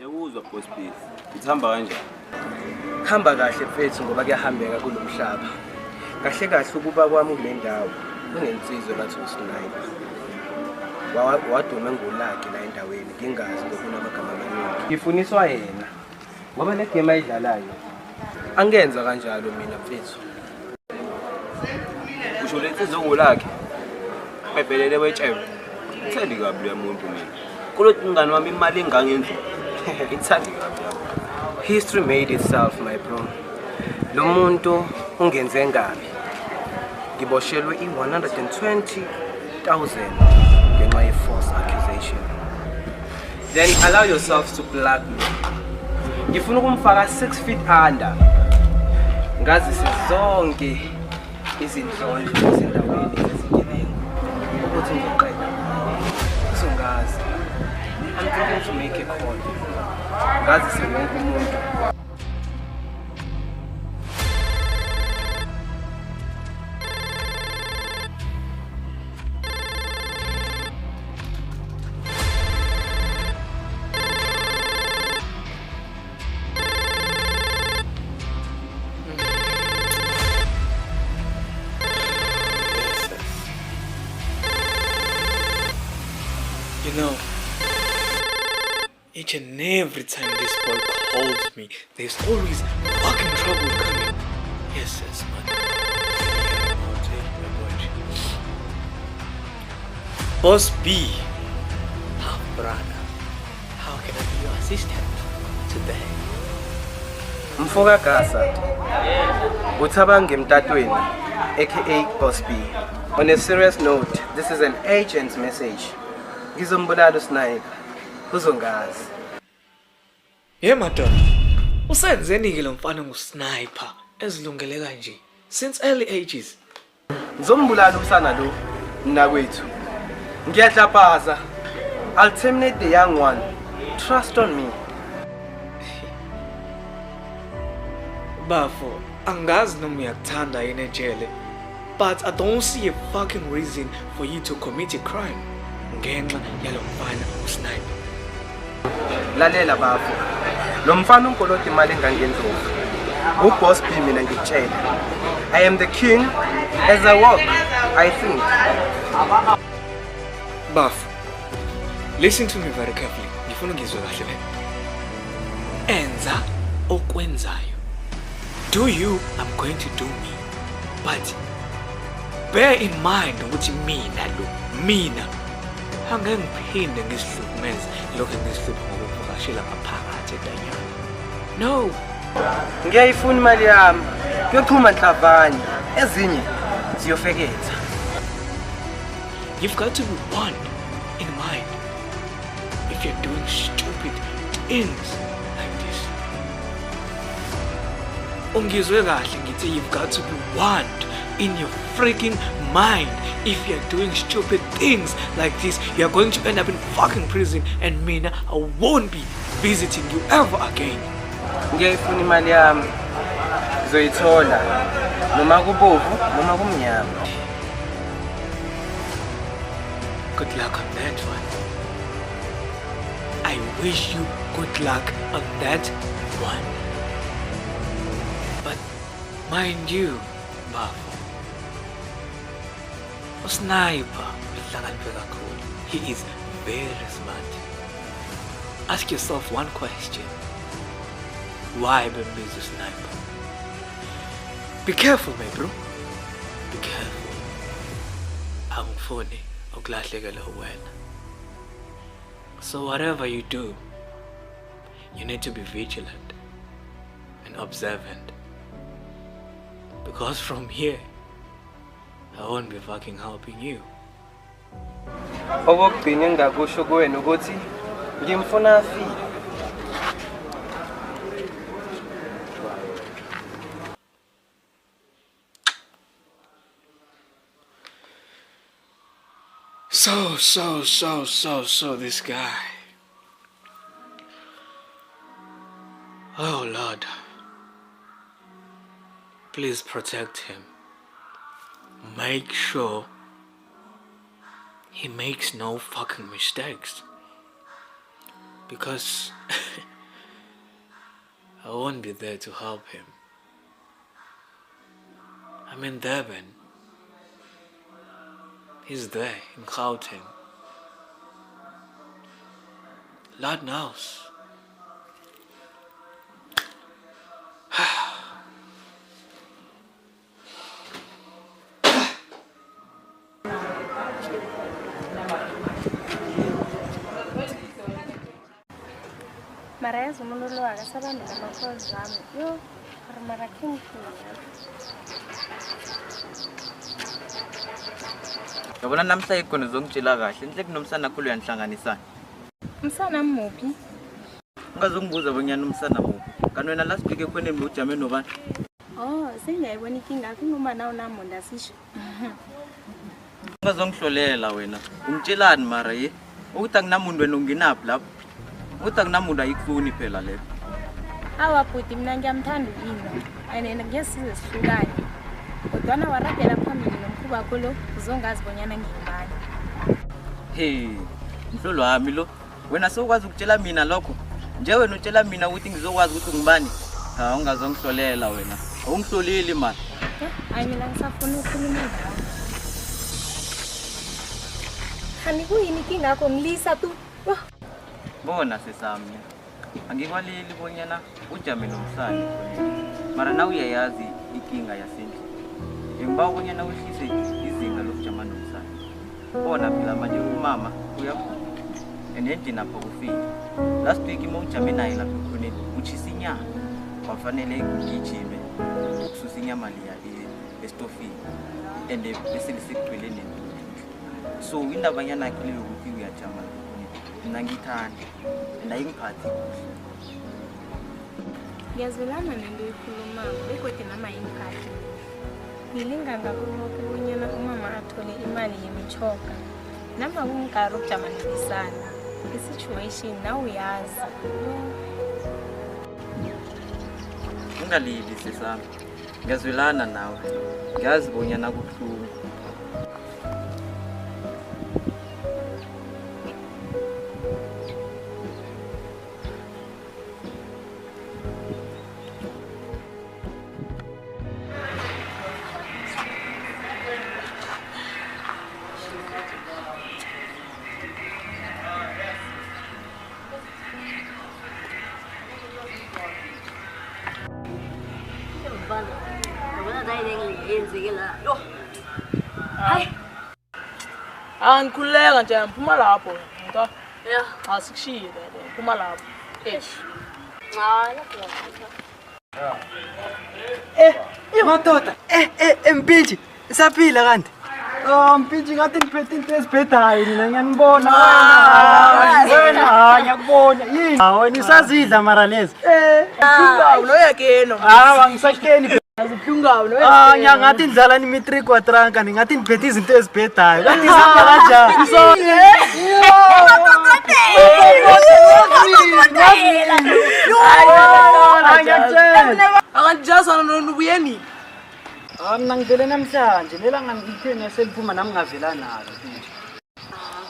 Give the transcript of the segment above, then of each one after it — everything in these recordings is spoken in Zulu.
Yakuzwa boss please. Ithamba kanjani? Hamba kahle mfethu ngoba kuyahambeka kulomhlaba. Kahle kahle ukuba kwami kule ndawo kunensizwe bathi usiniper. Waduma ngolakhe la endaweni ngingazi ngokunamagama amaningi. Ngifuniswa yena. Ngoba le game ayidlalayo. Angenza kanjalo mina mfethu. Usho le nsizwe ngolakhe. Ebhelele wetshebe. Ithandi kabi le muntu mina. Kulothi ingane wami imali engangendlela. Ithandi kabi. History made itself, my bro. Lo muntu ungenze ngabi. Ngiboshelwe i-120,000 ngenxa ye-false accusation. Then allow yourself to blackmail. Ngifuna ukumfaka 6 feet under. Ngazi sizonke izindlondlo ezindaweni ezigebengu. Ukuthi ngiqeda. Songazi. I'm trying to make a call. Ngazi siwonke umuntu. You know, each and every time this boy calls me, there's always fucking trouble coming. Yes, man. Boss B, brother, how can I be your assistant today? Mfoka Karisa. Uthabange mtatweni, aka Boss B. On a serious note, this is an agent's message. Ngizombulala usniper. Uzongazi. Madam. Usenzeni lo mfana ngusniper ezilungele kanje since early ages. Ngizombulala usana lo mnakwethu. Ngiyahlapaza. I'll terminate the young one. Trust on me. Bafo, angazi noma uyakuthanda yini ejele, but I don't see a fucking reason for you to commit a crime ngenxa yalo mfana usniper. Lalela bafo. Lo mfana unkolota imali engangenzova. Uboss B mina ngitshela. I am the king as I walk, I think. Bafo, listen to me very carefully. Ngifuna ngizwe kahle le. Enza okwenzayo. Do you, I'm going to do me. But bear in mind ukuthi mina angeke ngiphinde ngisihlukumeze lokho engisihlupha ngokuvakashela ngaphakathi edanyana. No. Ngiyayifuna imali yami. Kuyochuma nhlavanye. Ezinye ziyofeketha. You've got to be one in mind if you're doing stupid things like this. Ungizwe kahle ngithi you've got to be one in your freaking mind if you're doing stupid things like this. You're going to end up in fucking prison and mina, I won't be visiting you ever again. Ngiyayifuna imali yami. Ngizoyithola noma kubovu noma kumnyama. Good luck on that one. I wish you good luck on that one. But mind you, Bafo, Sniper, he is very smart. Ask yourself one question. Why Bambi's Sniper? Be careful, my bro. Be careful. I'm funny. So whatever you do, you need to be vigilant and observant. Because from here, I won't be fucking helping you. Okugcina engakusho kuwena ukuthi ngimfuna afile. So this guy. Oh Lord. Please protect him. Make sure he makes no fucking mistakes. Because I won't be there to help him. I'm in Durban. He's there in Gauteng. Lord knows. Mara yazi umuntu lo akasabantu nama-calls wami. Yo, mara kingifuna. Yabona namhla ikhona uzongitshela kahle inhle kunomsana khulu yanhlanganisana. Umsana muphi? Ungazongibuza bonyana umsana muphi. Kanti wena last week ekhoneni ujame nobani? Oh, sengiyayibona inkinga yakho noma nawo namonda asisho. Ungazongihlolela wena. Ungitshelani mara ye? Ukuthi akunamuntu wena unginaphi lapho? Ukuthi akunamuntu ayikufuni phela leyo. Awa bhuti mina ngiyamthanda uIno. Ayena ngiyasize sihlukane. Kodwana waragela phambili nomkhuba wakho lo uzongazi bonyana ngiyibani. Hey, mhlolo wami lo. Wena sokwazi ukutshela mina lokho. Nje wena utshela mina ukuthi ngizokwazi ukuthi ungibani? Ha, ungazongihlolela wena. Awungihloleli man. Hayi mina ngisafuna ukukhuluma nawe. Khani kuyini inkinga yakho ngilisa tu? Bona sesami. Angikwaleli bonyana ujame nomsana khona. Mara nawe uyayazi inkinga yasendle. Ngiba bonyana wehlise izinga lokujama nomsana. Bona phela manje umama uyakhona. Endeni napha kufika. Last week ujame naye lapha khona uchisa inyama. Kwafanele ngijime ukususa inyama leya estofini. Ende bese lisekugcwele nento. So indaba yana yakhe leyo ukuthi uyajama. Mina ngithanda. Mina ingiphathi kuhle. Ngiyazwelana nento ekhulumayo begodwa nama imphathi. Ngilinga ngakho bonyana umama athole imali yemichoka. Nama kungikari ukujama nebisana. I-situation now uyazi. Ungalili sesami. Ngiyazwelana nawe. Ngiyazi bonyana kubuhlungu. Angikhuleka nje ngiphuma lapho ngitwa asikushiye lapho ngiphuma lapho Madoda, mpintshi, isaphila kanti. Mpintshi ngathi ngiphethe into ezibhedayo mina ngiyanibona wena ngiyakubona yini wena isazidla mara lezi Uhlungawo noyakeno hawa ngisakeni uhlungawo ngiyangathi ndlala ni-3 kwadranka ningathi ngiphethe izinto ezibhedayo kanti isapha kanjani akantijasana nonubuyeni mina ngivele namhlanje nelanga ngitheni yaseliphuma nami ngavela nalo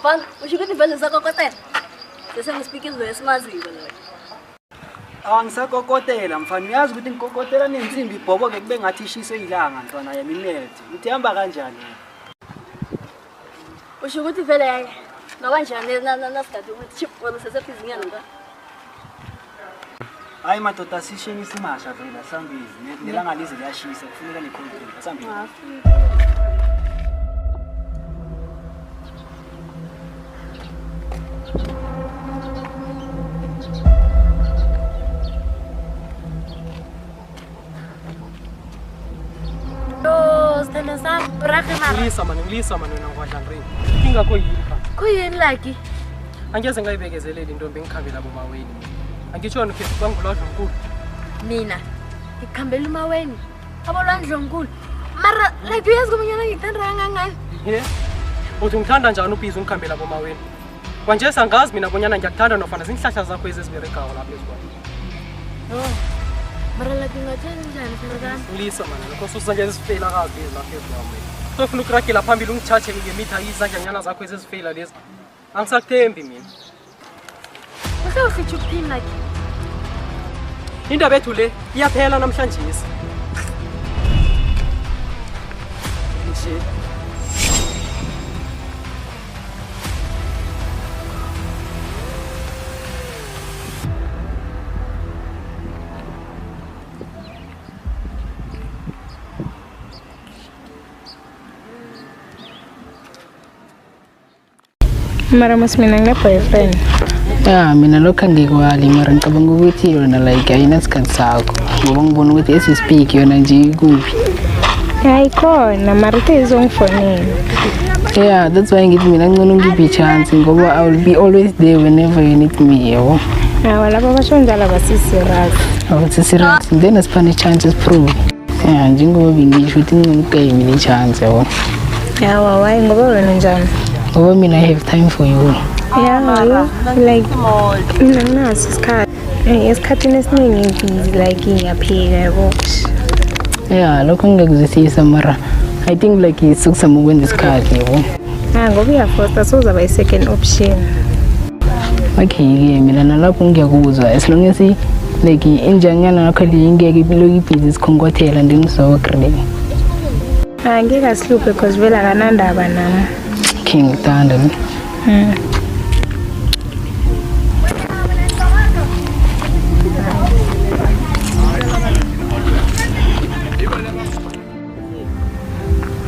Van, usho ukuthi vele usakokotela? Sesengisiphika izwe esimaziko la. Ngisakokotela mfana uyazi ukuthi ngikokotela nensimbi ibhobo-ke kube ngathi ishise ilanga ntwana yami inethi uthi hamba kanjani Usho ukuthi vele nakanjani nasigade ukuthi chip wena sesephizinyana nga. hayi madoda asisheni isimasha vela sambizi nelanga lize liyashisa kufuneka necontrol sambizi ngilisa mani wena ngwadlandrini ingakho yini kha Kuyini laki? angeze ngayibekezeleli intombi engikhambela boMaweni angitshona ukhe kwangulwadlonkulu Mina ngikhambela uMaweni abolwandlonkulu mara like uyazi kubonyana ngithanda kangangani uthi ngithanda njani ubhizi ungikhambela boMaweni kwanje sangazi mina bonyana ngiyakuthanda nofana zinhlahla zakho eziziberegayo lapha ezikwayo mara like ngatheni njani phela ngilisa mani lokho susanje ezifeyila kazi lezi lapha ezikwayo sofuna ukuragela phambili ungithathe ngemitha izandlanyana zakho ezizifeyila lezi angisakuthembi mina Usawufithi ukuphini laki? indaba ethu le iyaphela namhlanje. Mara mas mina ngine-boyfriend. Ya, mina lokho angikwali mara ngicabanga ukuthi yona like ayinasikhathi sakho. Ngoba ngibona ukuthi as we speak yona nje kuphi. Hayi khona mara izongifonela. Yeah, that's why ngithi mina ngcono ngiphi i-chance ngoba I will be always there whenever you need me, yabo. Hawa laba basho njalo basiserious. Awuthi serious, then asiphane i-chance prove. Yeah, njengoba bengisho ukuthi ngcono ukayimi i-chance, yabo. Hawa why ngoba wena njani? Ngoba mina I have time for you. Yeah, like naso isikhathi. Esikhathini esiningi busy like ngiyaphika yabo. Yeah, lokho ngiyakuzwisisa mara I think like isukusama ukwenza isikhathi, yabo. Ngoba uyafosta sozaba i-second option. Okay, mina nalapho ngiyakuzwa as long as like injanyana nakho lingeke iloki busy sikhonkothela ndingizokrele. Ngeke asiluphe because vela kanandaba nami. King Thunder.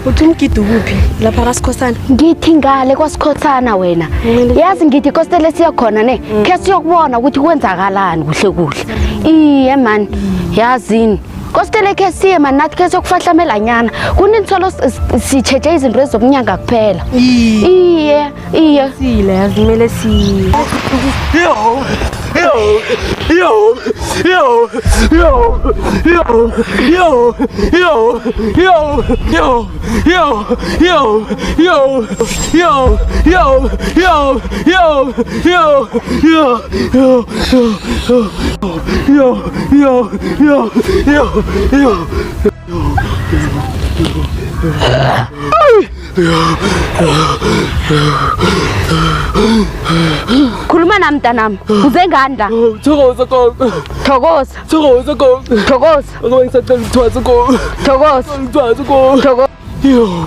Uthi umgidu kuphi lapha kaSikhosana? Ngithi ngale kwaSikhosana wena. Yazi ngithi kostele siyakhona ne. Ke siyokubona ukuthi kwenzakalani kuhle kuhle. Iye man, yazini. Kostele ke siye man nathi ke sokufahlamela nyana. Kunintsholo sicheje izinto ezobunyanga kuphela. Iye. Sile yazimele si. Khuluma nami mntanami. Uze nganda. Thokoza gogo. Thokoza. Thokoza gogo. Thokoza. Ngoba ngisacela ukuthwasa gogo. Thokoza. Ngithwasa gogo. Thokoza. Yo.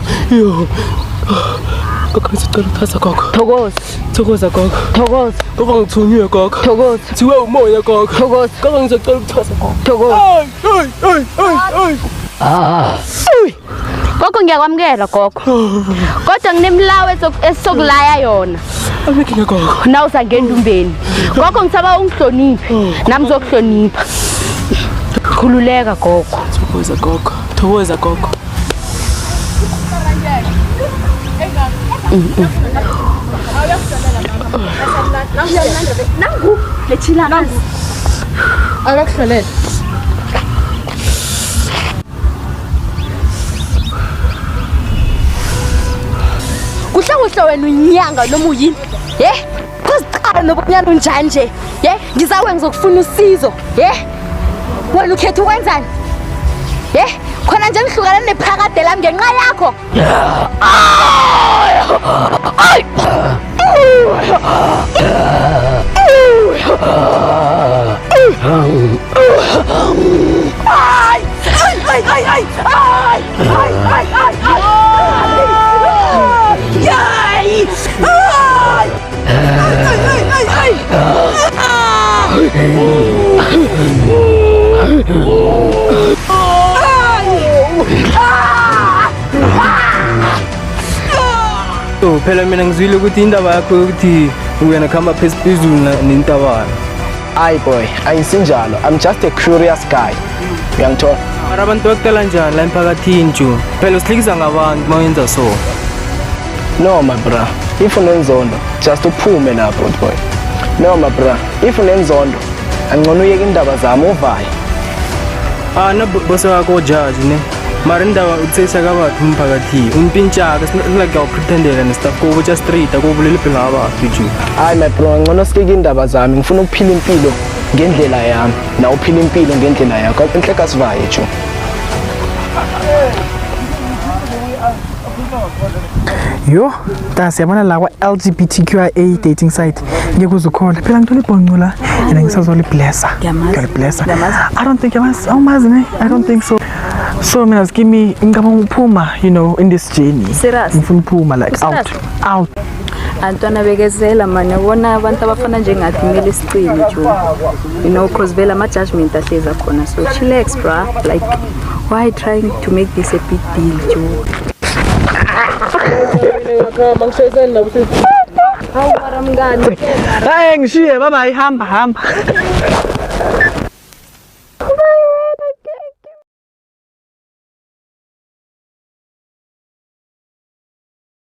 Gogo ngisacela ukuthwasa gogo. Thokoza. Thokoza gogo. Thokoza. Gogo ngithunyiwe gogo. Thokoza. Thiwe umoya gogo. Thokoza. Gogo ngisacela ukuthwasa gogo. Thokoza. Ay. Gogo ngiyakwamukela gogo. Kodwa nginemlawo esizokulaya yona. Amikinga gogo. Na usangendumbeni. Gogo ngisaba ungihloniphe. Nami zokuhlonipha. Khululeka gogo. Thokoza gogo. Thokoza gogo. Nangu lechila nangu. Akakuhlolela. Kuhle wena unyanga noma uyini. Kuziqala nobunyana unjani nje. Ngizawe ngizokufuna usizo. Wena ukhetha ukwenzani? Khona nje ngihlukana nephakade lami ngenxa yakho. Phela mina ngizwile ukuthi indaba yakho ukuthi wena khamba phezulu nentabana. Hayi boy, ayisinjalo. I'm just a curious guy. Uyangithola? Mara abantu bakutela njani la emphakathini nje? Phela usihlekisa ngabantu mawenza so. No my bra. If unenzondo, just uphume lapho boy. No my bra. If unenzondo, angcono uyeke indaba zami uvaye. Na boss wakho judge ne. Mara indaba utsesa kabathu umphakathi. Umpintshaka sinake awupretendela nestuff ko just straight akubulele phela abantu nje. Hayi my bro, ngcono sikeke indaba zami. Ngifuna ukuphila impilo ngendlela yami. Na uphila impilo ngendlela yakho. Inhleka sivaye nje. Yo, siyabona la kwa-LGBTQIA dating site. Ngeke uzukhola. Phela ngithola ibhonqo la. Yena ngisazoliblessa. Ngiyaliblessa. I don't think awumazi ne? I don't think so. So mina ngimi ngicabanga ukuphuma, you know, in this journey. Serious? Ngifuna ukuphuma like out. Antwana bekezela man, yabona abantu abafana njengathi kumele siqine Joe. You know, cause vela ama judgment ahleza khona. So chillax bra, like why trying to make this a big deal Joe? Hayi ngishiye bye bye hamba